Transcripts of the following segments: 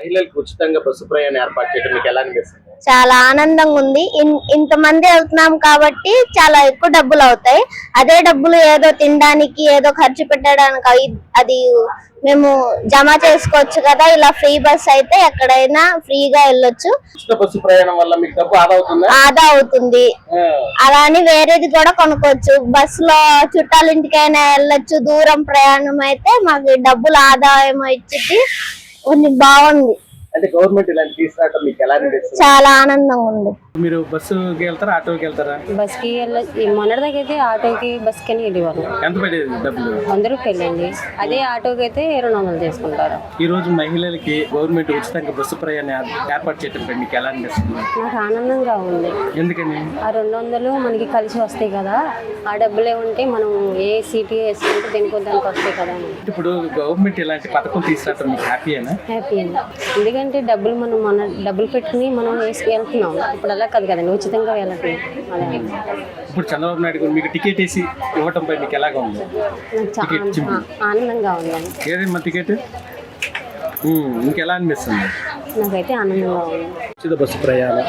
మహిళలకు ఉచితంగా బస్సు ప్రయాణం ఏర్పాటు చేయడం మీకు ఎలా అనిపిస్తుంది? చాలా ఆనందంగా ఉంది. ఇంతమంది వెళ్తున్నాం కాబట్టి చాలా ఎక్కువ డబ్బులు అవుతాయి. అదే డబ్బులు ఏదో తినడానికి ఏదో ఖర్చు పెట్టడానికి అది మేము జమ చేసుకోవచ్చు కదా. ఇలా ఫ్రీ బస్ అయితే ఎక్కడైనా ఫ్రీగా వెళ్ళొచ్చు. ఉచిత బస్సు ప్రయాణం వల్ల మీకు డబ్బు ఆదా అవుతుంది. అలా అని వేరేది కూడా కొనుక్కోవచ్చు. బస్ లో చుట్టాలింటికైనా వెళ్ళొచ్చు. దూరం ప్రయాణం అయితే మాకు డబ్బులు ఆదాయం ఇచ్చి బాగుంది. అంటే గవర్నమెంట్ ఇలాంటి తీసుకురావడం మీకు ఎలా అనిపిస్తుంది? చాలా ఆనందంగా ఉంది. మీరు బస్సుకి వెళ్తారా ఆటోకి వెళ్తారా? బస్కి మొన్నటిదాకా అయితే ఆటోకి బస్కి అని వెళ్ళేవారు. ఎంత పడేది డబ్బులు? 100 రూపాయలు అండి. అదే ఆటోకి అయితే 200 చేసుకుంటారు. ఈ రోజు మహిళలకి గవర్నమెంట్ ఉచితంగా బస్సు ప్రయాణం ఏర్పాటు చేయడం మీకు ఎలా అనిపిస్తుంది? నాకు ఆనందంగా ఉంది. ఎందుకని? ఆ 200 మనకి కలిసి వస్తాయి కదా. ఆ డబ్బులే ఉంటే మనం ఏ సీటీ వేసుకుంటే దేనికో దానికి వస్తాయి కదా. ఇప్పుడు గవర్నమెంట్ ఇలాంటి పథకం తీసుకురావడం మీకు హ్యాపీయేనా? హ్యాపీ అండి. ఎందుకంటే డబ్బులు మన డబ్బులు పెట్టుకుని మనం వెళ్తున్నాం. ఇప్పుడు అలా కాదు కదండి, ఉచితంగా వెళ్ళట్లేదు. అలా ఇప్పుడు చంద్రబాబు నాయుడు గారు మీకు టికెట్ వేసి ఇవ్వటంపై మీకు ఎలాగా ఉంది? ఆనందంగా ఉందండి. ఏదైనా టికెట్ మీకు ఎలా అనిపిస్తుంది? నాకైతే ఆనందంగా ఉంది. ఉచిత బస్సు ప్రయాణం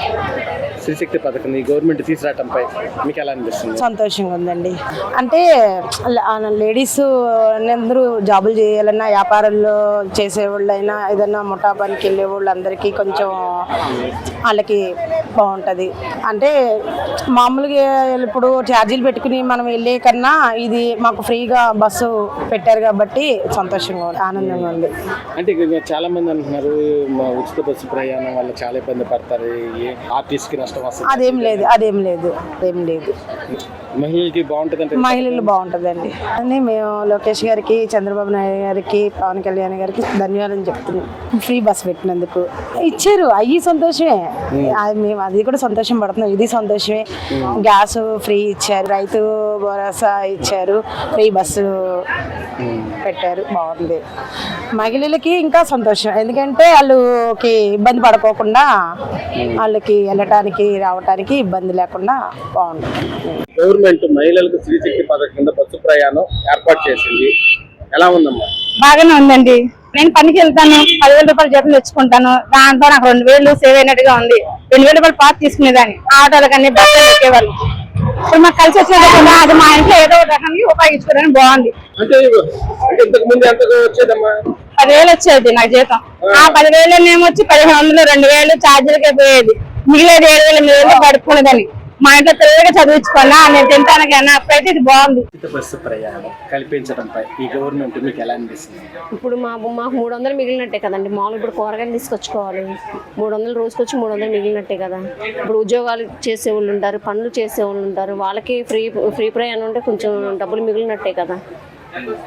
శ్రీశక్తి పథకం ఈ గవర్నమెంట్ తీసుకురావటంపై మీకు ఎలా అనిపిస్తుంది? సంతోషంగా ఉందండి. అంటే లేడీస్ అందరూ జాబులు చేయాలన్నా, వ్యాపారాల్లో చేసేవాళ్ళైనా, ఏదైనా ముఠా పనికి వెళ్ళే వాళ్ళు అందరికీ కొంచెం వాళ్ళకి బాగుంటుంది. అంటే మామూలుగా ఇప్పుడు ఛార్జీలు పెట్టుకుని మనం వెళ్ళే కన్నా ఇది మాకు ఫ్రీగా బస్సు పెట్టారు కాబట్టి సంతోషంగా ఉంది, ఆనందంగా ఉంది. అంటే చాలా మంది అంటున్నారు ఉచిత బస్సు ప్రయాణం వల్ల చాలా ఇబ్బంది పడతారు, ఆర్టీసీకి నష్టం వస్తుంది. అదేం లేదు. మహిళలకి బాగుంటుంది. మహిళలు బాగుంటుందండి అని మేము లోకేష్ గారికి, చంద్రబాబు నాయుడు గారికి, పవన్ కళ్యాణ్ గారికి ధన్యవాదాలు చెప్తున్నాం. ఫ్రీ బస్ పెట్టినందుకు ఇచ్చారు, అయ్యి సంతోషమే. మేము అది కూడా సంతోషం పడుతున్నాం, ఇది సంతోషమే. గ్యాస్ ఫ్రీ ఇచ్చారు, రైతు భరోసా ఇచ్చారు, ఫ్రీ బస్సు పెట్టారు, బాగుంది. మహిళలకి ఇంకా సంతోషం, ఎందుకంటే వాళ్ళకి ఇబ్బంది పడుకోకుండా వాళ్ళకి వెళ్ళటానికి రావటానికి ఇబ్బంది లేకుండా బాగుంటుంది. గవర్నమెంట్ మహిళలకు శ్రీశక్తి పథకం కింద బస్సు ప్రయాణం ఏర్పాటు చేసింది, ఎలా ఉందమ్మా? బాగానే ఉందండి. నేను పనికి వెళ్తాను, 10,000 రూపాయలు జీతం తెచ్చుకుంటాను. దాంతో నాకు 2,000 సేవ్ అయినట్టుగా ఉంది. 2,000 రూపాయలు పాస్ తీసుకునేదాన్ని, ఆటోలకన్నీ బస్సులు ఎక్కేవాళ్ళు. ఇప్పుడు మాకు కలిసి వచ్చేది కదా, అది మా ఇంట్లో ఏదో ఒక రకంగా ఉపయోగించుకోవడానికి బాగుంది. అంటే ఇంతకు ముందు ఎంత వచ్చేదమ్మా? 10,000 వచ్చేది నాకు జీతం. ఆ 10,000 ఏమొచ్చి 1,500, 2,000 ఛార్జీలకే పోయేది. మిగిలేదు 7,000 గడుపుకునేదాన్ని. మా ఇంట్లో తెలివిగా చదివించుకున్నా, నేను తింటానికి అన్నప్పుడైతే ఇది బాగుంది. బస్సు ప్రయాణం కల్పించడంపై ఈ గవర్నమెంట్ మీకు ఎలా అనిపిస్తుంది? ఇప్పుడు మాకు 300 మిగిలినట్టే కదండి. మామూలు ఇప్పుడు కూరగాయలు తీసుకొచ్చుకోవాలి, 300 రోజుకొచ్చి 300 మిగిలినట్టే కదా. ఇప్పుడు ఉద్యోగాలు చేసేవాళ్ళు ఉంటారు, పనులు చేసేవాళ్ళు ఉంటారు, వాళ్ళకి ఫ్రీ ప్రయాణం ఉంటే కొంచెం డబ్బులు మిగిలినట్టే కదా.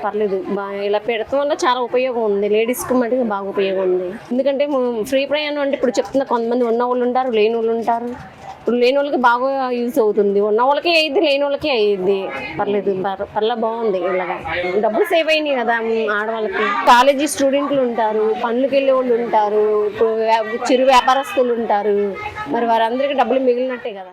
పర్లేదు, ఇలా పెడతాం వల్ల చాలా ఉపయోగం ఉంది. లేడీస్కి మటుకు బాగా ఉపయోగం ఉంది. ఎందుకంటే ఫ్రీ ప్రయాణం అంటే ఇప్పుడు చెప్తున్న కొంతమంది ఉన్న వాళ్ళు ఉంటారు, లేని వాళ్ళు ఉంటారు. ఇప్పుడు లేని వాళ్ళకి బాగా యూజ్ అవుతుంది, ఉన్న వాళ్ళకి అయ్యిద్ది, లేని వాళ్ళకి అయ్యిద్ది. పర్లేదు, బాగుంది. ఇలాగా డబ్బులు సేవ్ అయినాయి కదా ఆడవాళ్ళకి. కాలేజీ స్టూడెంట్లు ఉంటారు, పనులకు వెళ్ళే వాళ్ళు ఉంటారు, ఇప్పుడు చిరు వ్యాపారస్తులు ఉంటారు, మరి వారందరికీ డబ్బులు మిగిలినట్టే కదా.